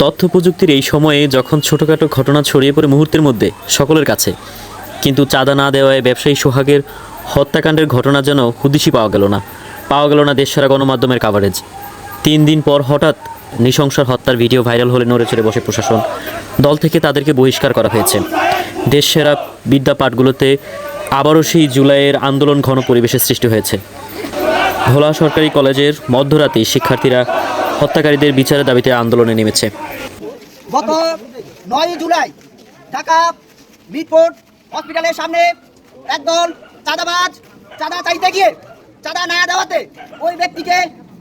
তথ্য প্রযুক্তির এই সময়ে যখন ছোটোখাটো ঘটনা ছড়িয়ে পড়ে মুহূর্তের মধ্যে সকলের কাছে, কিন্তু চাঁদা না দেওয়ায় ব্যবসায়ী সোহাগের হত্যাকাণ্ডের ঘটনা যেন হুদিশই পাওয়া গেল না দেশসারা গণমাধ্যমের কাভারেজ। 3 দিন পর হঠাৎ নৃশংস হত্যার ভিডিও ভাইরাল হলে নড়েচড়ে বসে প্রশাসন। দল থেকে তাদেরকে বহিষ্কার করা হয়েছে। দেশসেরা বিদ্যাপাঠগুলোতে আবারও সেই জুলাইয়ের আন্দোলন ঘন পরিবেশের সৃষ্টি হয়েছে। ভোলা সরকারি কলেজের মধ্যরাতেই শিক্ষার্থীরা হত্যাকারীদের বিচারের দাবিতে আন্দোলনে নেমেছে। গত 9 জুলাই ঢাকা মিরপুর হসপিটালের সামনে একদল চাঁদাবাজ চাঁদা চাইতে গিয়ে চাঁদা না দেওয়াতে ওই ব্যক্তিকে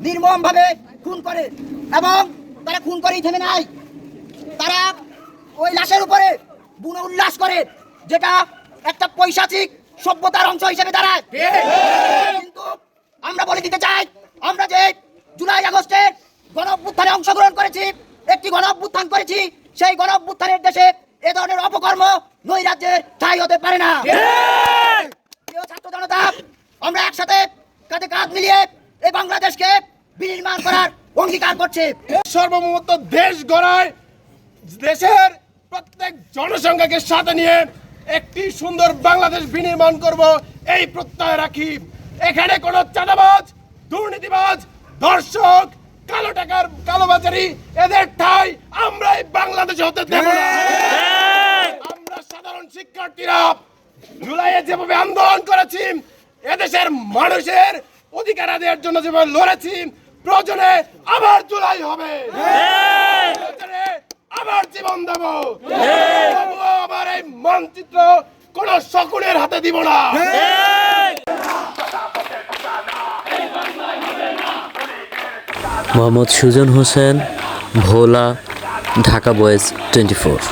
নির্মমভাবে খুন করে, এবং তারা খুন করেই থেমে নাই। তারা ওই লাশের উপরে বুনো উল্লাস করে, যেটা একটা পৈশাচিক সভ্যতার অংশ হিসেবে দাঁড়ায়। কিন্তু আমরা বলে দিতে চাই, আমরা যে জুলাই আগস্টের গণ অভ্যুত্থানে অংশগ্রহণ করেছি, একটি গণ অভ্যুত্থান করেছি, সেই গণ অভ্যুত্থানের দেশে এ ধরনের অপকর্ম নৈরাজ্যের ঠাঁই হতে পারে না। প্রিয় ছাত্র জনতা, আমরা একসাথে কাঁধে কাঁধ মিলিয়ে এই বাংলাদেশকে বিনির্মাণ করার অঙ্গীকার করছি। সর্বমত দেশ গড়ায় দেশের প্রত্যেক জনসংখ্যাকে সাথে নিয়ে একটি সুন্দর বাংলাদেশ বিনির্মাণ করব, এই প্রত্যয় রাখি। এখানে কোনো চাঁদাবাজ, দুর্নীতিবাজ, দর্শক, কালো টাকার কালোবাজারি এদের ঠাঁই আমরা এই বাংলাদেশে হতে দেব না। আমরা সাধারণ শিক্ষার্থীরা জুলাইয়ে যেভাবে আন্দোলন করেছি, এদেশের মানুষের অধিকার আদায়ের জন্য যেভাবে লড়েছি, প্রয়োজনে আবার জুলাই হবে, প্রয়োজনে আবার জীবন দেব। আবার এই মানচিত্র কোন শকুনের হাতে দিব না। মোহাম্মদ সুজন হোসেন, ভোলা, ঢাকা বয়েজ 24।